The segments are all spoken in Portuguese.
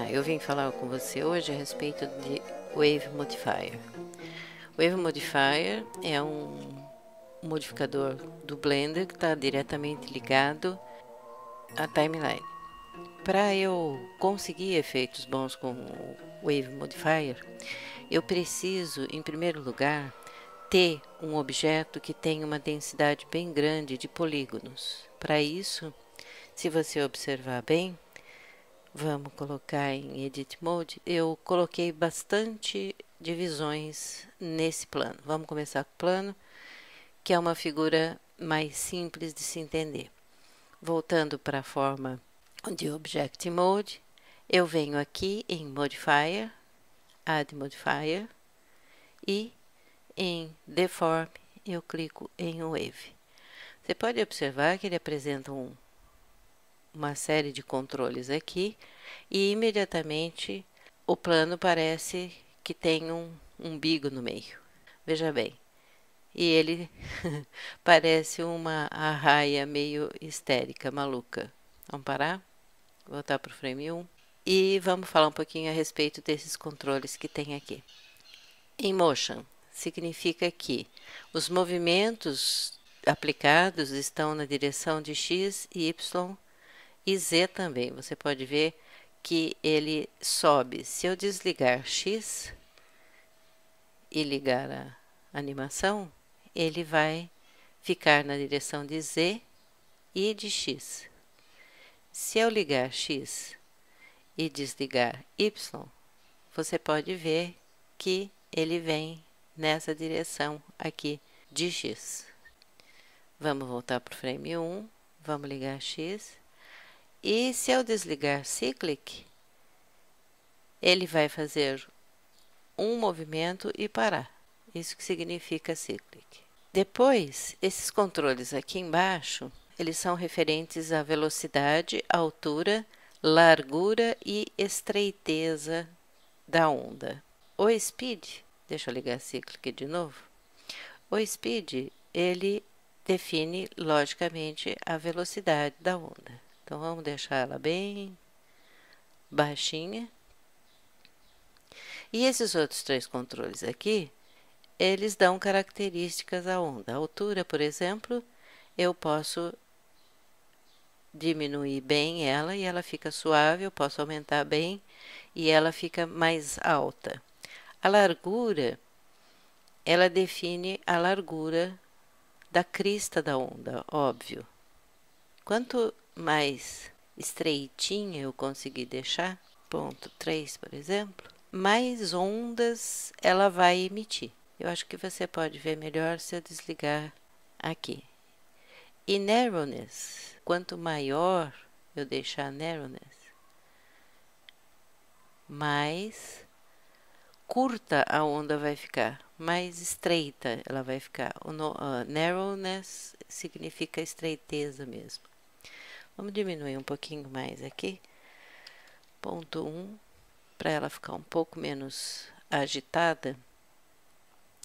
Olá, eu vim falar com você hoje a respeito de Wave Modifier. Wave Modifier é um modificador do Blender que está diretamente ligado à timeline. Para eu conseguir efeitos bons com o Wave Modifier, eu preciso, em primeiro lugar, ter um objeto que tenha uma densidade bem grande de polígonos. Para isso, se você observar bem, vamos colocar em Edit Mode, eu coloquei bastante divisões nesse plano. Vamos começar com o plano, que é uma figura mais simples de se entender. Voltando para a forma de Object Mode, eu venho aqui em Modifier, Add Modifier, e em Deform eu clico em Wave. Você pode observar que ele apresenta uma série de controles aqui e imediatamente o plano parece que tem um umbigo no meio. Veja bem, e ele parece uma arraia meio histérica, maluca. Vamos parar? Voltar para o frame 1 e vamos falar um pouquinho a respeito desses controles que tem aqui. Em Motion significa que os movimentos aplicados estão na direção de X, Y e Z também. Você pode ver que ele sobe. Se eu desligar X e ligar a animação, ele vai ficar na direção de Z e de X. Se eu ligar X e desligar Y, você pode ver que ele vem nessa direção aqui de X. Vamos voltar para o frame 1, vamos ligar X. E se eu desligar Cyclic, ele vai fazer um movimento e parar. Isso que significa Cyclic. Depois, esses controles aqui embaixo, eles são referentes à velocidade, altura, largura e estreiteza da onda. O Speed, deixa eu ligar Cyclic de novo. O Speed, ele define, logicamente, a velocidade da onda. Então, vamos deixar ela bem baixinha. E esses outros três controles aqui, eles dão características à onda. A altura, por exemplo, eu posso diminuir bem ela e ela fica suave, eu posso aumentar bem e ela fica mais alta. A largura, ela define a largura da crista da onda, óbvio. Quanto mais estreitinha eu conseguir deixar, ponto 3, por exemplo, mais ondas ela vai emitir. Eu acho que você pode ver melhor se eu desligar aqui. E narrowness, quanto maior eu deixar narrowness, mais curta a onda vai ficar, mais estreita ela vai ficar. Narrowness significa estreiteza mesmo. Vamos diminuir um pouquinho mais aqui, ponto 1, para ela ficar um pouco menos agitada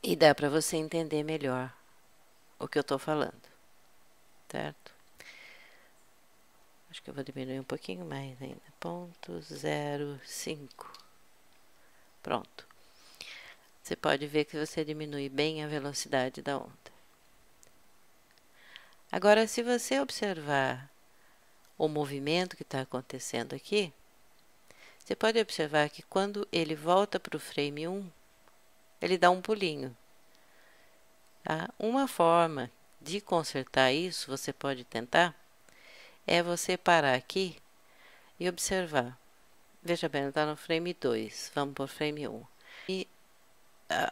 e dá para você entender melhor o que eu estou falando, certo? Acho que eu vou diminuir um pouquinho mais ainda, ponto 0,5. Pronto. Você pode ver que você diminui bem a velocidade da onda. Agora, se você observar o movimento que está acontecendo aqui, você pode observar que quando ele volta para o frame 1, ele dá um pulinho. Tá? Uma forma de consertar isso, você pode tentar, é você parar aqui e observar. Veja bem, está no frame 2, vamos para o frame 1. E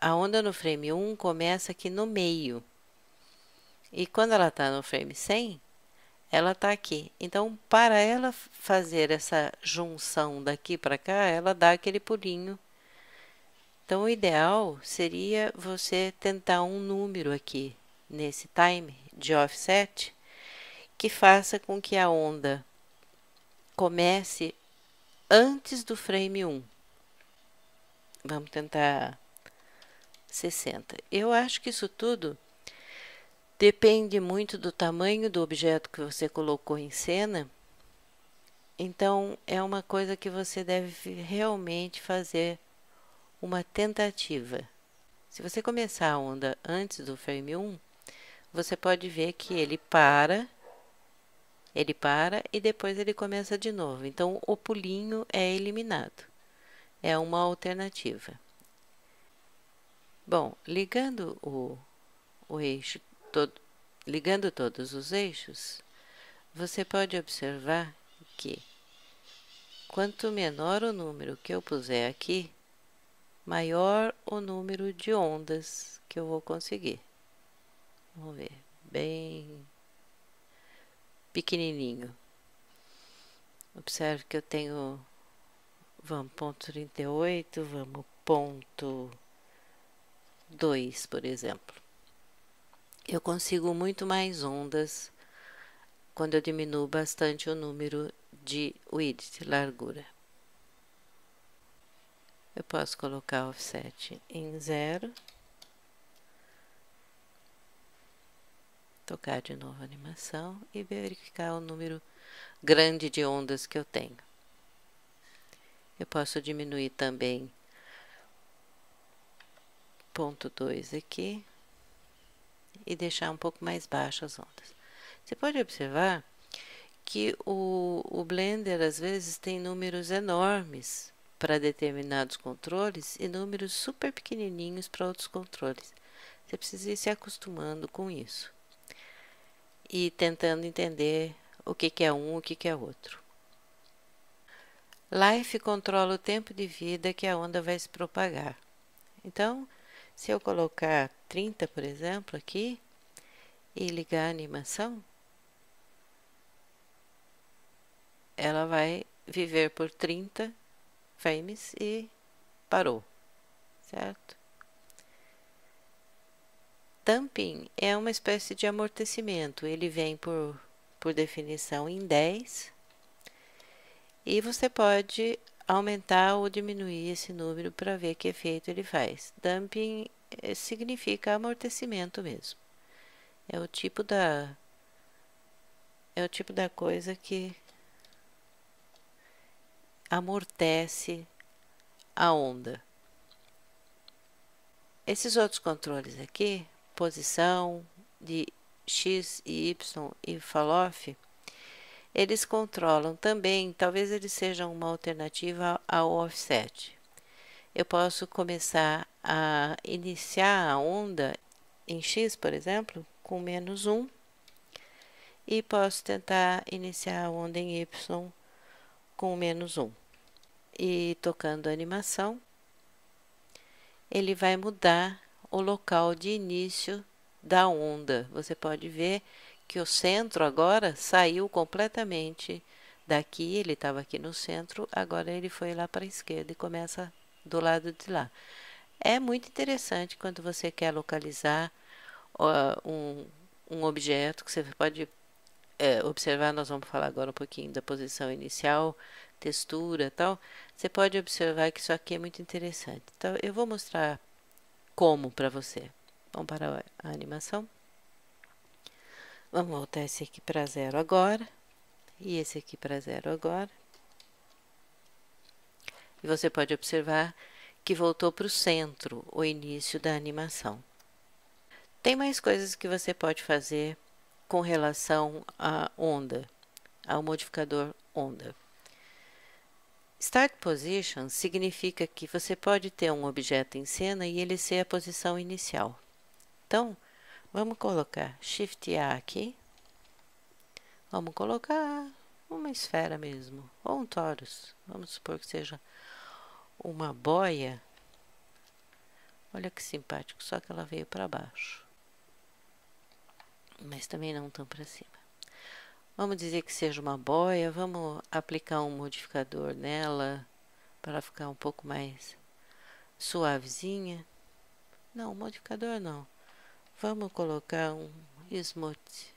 a onda no frame 1 começa aqui no meio. E quando ela está no frame 100, ela está aqui. Então, para ela fazer essa junção daqui para cá, ela dá aquele pulinho. Então, o ideal seria você tentar um número aqui, nesse time de offset, que faça com que a onda comece antes do frame 1. Vamos tentar 60. Eu acho que isso tudo depende muito do tamanho do objeto que você colocou em cena Então, é uma coisa que você deve realmente fazer uma tentativa. Se você começar a onda antes do frame 1, você pode ver que ele para e depois ele começa de novo. Então, o pulinho é eliminado. É uma alternativa. Bom, ligando o eixo todo, ligando todos os eixos, você pode observar que quanto menor o número que eu puser aqui, maior o número de ondas que eu vou conseguir. Vamos ver, bem pequenininho. Observe que eu tenho, vamos, ponto 38, vamos, ponto 2, por exemplo. Eu consigo muito mais ondas quando eu diminuo bastante o número de width, largura. Eu posso colocar offset em 0. Tocar de novo a animação e verificar o número grande de ondas que eu tenho. Eu posso diminuir também ponto 2 aqui e deixar um pouco mais baixas as ondas. Você pode observar que o Blender às vezes tem números enormes para determinados controles e números super pequenininhos para outros controles. Você precisa ir se acostumando com isso e tentando entender o que é um, o que é outro. Life controla o tempo de vida que a onda vai se propagar. Então, se eu colocar 30, por exemplo, aqui, e ligar a animação, ela vai viver por 30 frames e parou, certo? Damping é uma espécie de amortecimento, ele vem por definição em 10, e você pode aumentar ou diminuir esse número para ver que efeito ele faz. Damping significa amortecimento mesmo. É o tipo da coisa que amortece a onda. Esses outros controles aqui, posição de X e Y e fall-off, eles controlam também, talvez eles sejam uma alternativa ao offset. Eu posso começar a iniciar a onda em X, por exemplo, com -1, e posso tentar iniciar a onda em Y com -1. E tocando a animação, ele vai mudar o local de início da onda. Você pode ver que o centro agora saiu completamente daqui, ele estava aqui no centro, agora ele foi lá para a esquerda e começa do lado de lá. É muito interessante quando você quer localizar um objeto que você pode observar. Nós vamos falar agora um pouquinho da posição inicial, textura e tal. Você pode observar que isso aqui é muito interessante. Então, eu vou mostrar como para você. Vamos para a animação. Vamos voltar esse aqui para 0 agora. E esse aqui para 0 agora. E você pode observar que voltou para o centro, o início da animação. Tem mais coisas que você pode fazer com relação à onda, ao modificador onda. Start Position significa que você pode ter um objeto em cena e ele ser a posição inicial. Então, vamos colocar Shift A aqui. Vamos colocar uma esfera mesmo, ou um torus. Vamos supor que seja uma boia. Olha que simpático, só que ela veio para baixo. Mas também não tão para cima. Vamos dizer que seja uma boia, vamos aplicar um modificador nela para ela ficar um pouco mais suavezinha. Não, modificador não. Vamos colocar um smooth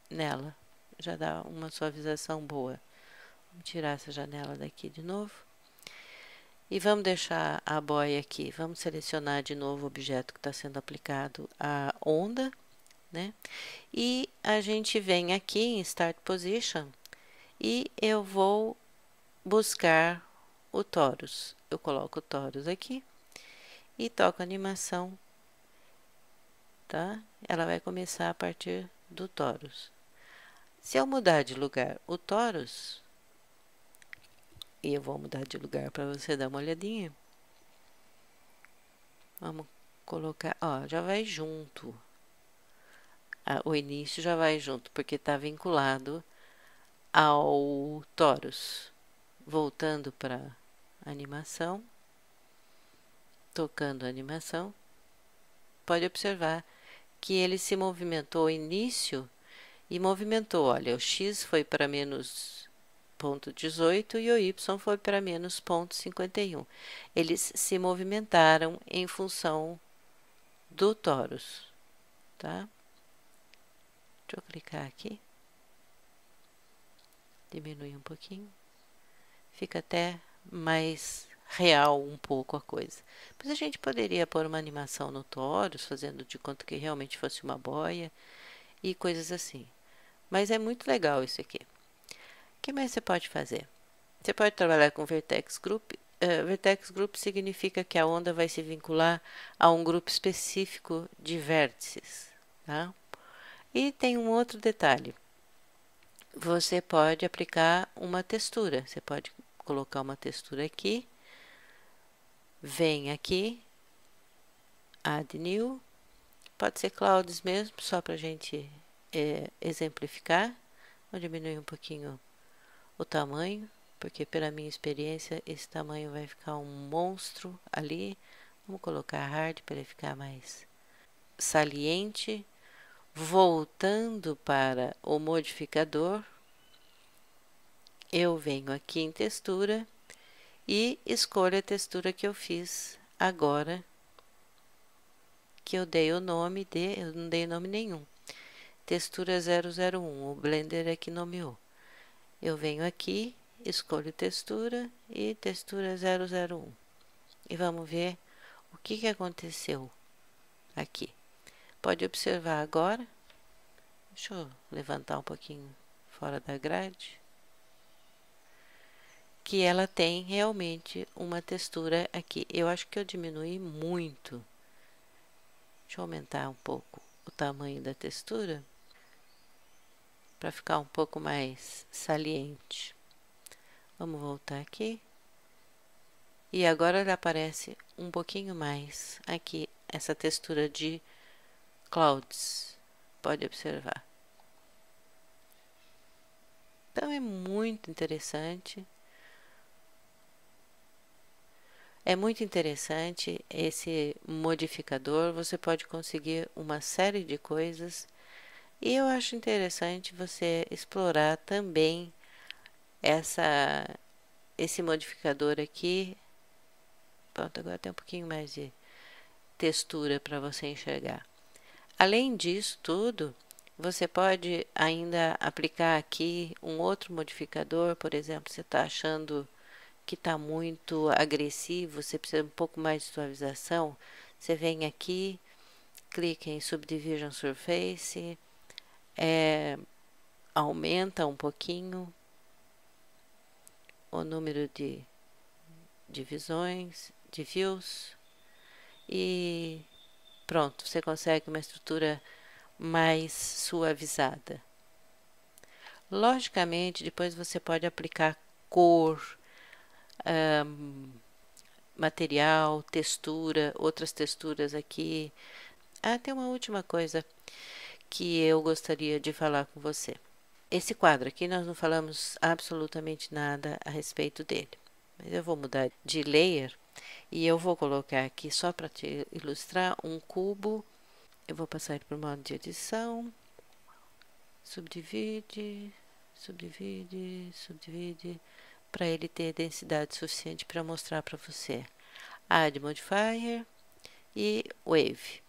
nela, já dá uma suavização boa. Vamos tirar essa janela daqui de novo. E vamos deixar a boia aqui. Vamos selecionar de novo o objeto que está sendo aplicado à onda, né? E a gente vem aqui em Start Position e eu vou buscar o torus. Eu coloco o torus aqui e toco a animação, tá? Ela vai começar a partir do torus. Se eu mudar de lugar o torus, e eu vou mudar de lugar para você dar uma olhadinha. Vamos colocar, ó, já vai junto. O início já vai junto, porque está vinculado ao torus. Voltando para animação, tocando a animação, pode observar que ele se movimentou ao início e movimentou, olha, o X foi para menos 0,18 e o Y foi para menos 0,51. Eles se movimentaram em função do torus, tá? Deixa eu clicar aqui. Diminuir um pouquinho. Fica até mais real um pouco a coisa. Mas a gente poderia pôr uma animação no torus, fazendo de conta que realmente fosse uma boia e coisas assim. Mas é muito legal isso aqui. O que mais você pode fazer? Você pode trabalhar com Vertex Group. Vertex Group significa que a onda vai se vincular a um grupo específico de vértices, tá? E tem um outro detalhe. Você pode aplicar uma textura. Você pode colocar uma textura aqui. Vem aqui. Add New. Pode ser Clouds mesmo, só para a gente exemplificar. Vou diminuir um pouquinho o tamanho, porque pela minha experiência esse tamanho vai ficar um monstro ali. Vamos colocar Hard para ele ficar mais saliente. Voltando para o modificador, eu venho aqui em textura e escolho a textura que eu fiz agora, que eu dei o nome de, eu não dei nome nenhum, textura 001, o Blender é que nomeou. Eu venho aqui, escolho textura e textura 001. E vamos ver o que aconteceu aqui. Pode observar agora. Deixa eu levantar um pouquinho fora da grade. Que ela tem realmente uma textura aqui. Eu acho que eu diminui muito. Deixa eu aumentar um pouco o tamanho da textura para ficar um pouco mais saliente. Vamos voltar aqui. E agora ele aparece um pouquinho mais aqui, essa textura de clouds. Pode observar. Então é muito interessante. É muito interessante esse modificador. Você pode conseguir uma série de coisas. E eu acho interessante você explorar também esse modificador aqui. Pronto, agora tem um pouquinho mais de textura para você enxergar. Além disso tudo, você pode ainda aplicar aqui um outro modificador. Por exemplo, você está achando que está muito agressivo, você precisa um pouco mais de suavização, você vem aqui, clica em Subdivision Surface, aumenta um pouquinho o número de divisões, de views, e pronto, você consegue uma estrutura mais suavizada. Logicamente, depois você pode aplicar cor, material, textura, outras texturas aqui. Tem uma última coisa que eu gostaria de falar com você. Esse quadro aqui nós não falamos absolutamente nada a respeito dele. Mas eu vou mudar de layer e eu vou colocar aqui, só para te ilustrar, um cubo. Eu vou passar ele para o modo de edição. Subdivide, subdivide, subdivide, para ele ter densidade suficiente para mostrar para você. Add Modifier e Wave.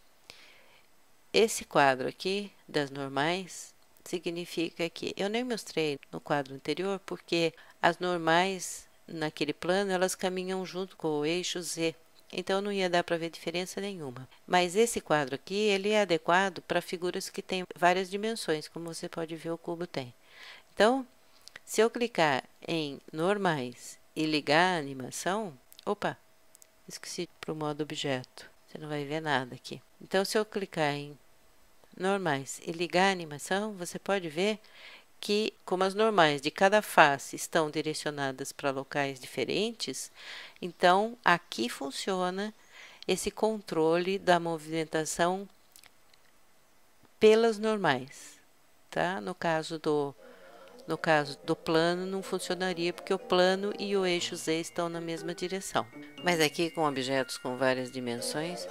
Esse quadro aqui, das normais, significa que eu nem mostrei no quadro anterior, porque as normais, naquele plano, elas caminham junto com o eixo Z. Então, não ia dar para ver diferença nenhuma. Mas esse quadro aqui, ele é adequado para figuras que têm várias dimensões, como você pode ver o cubo tem. Então, Se eu clicar em normais e ligar a animação, opa, esqueci para o modo objeto, você não vai ver nada aqui. Então, se eu clicar em normais e ligar a animação, você pode ver que, como as normais de cada face estão direcionadas para locais diferentes, então aqui funciona esse controle da movimentação pelas normais, tá? No caso do plano não funcionaria porque o plano e o eixo Z estão na mesma direção. Mas aqui com objetos com várias dimensões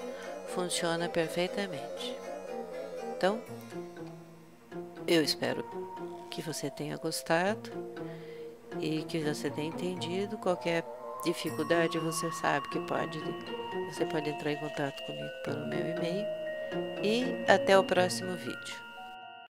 funciona perfeitamente. Então, eu espero que você tenha gostado e que você tenha entendido. Qualquer dificuldade você sabe que você pode entrar em contato comigo pelo meu e-mail. E até o próximo vídeo.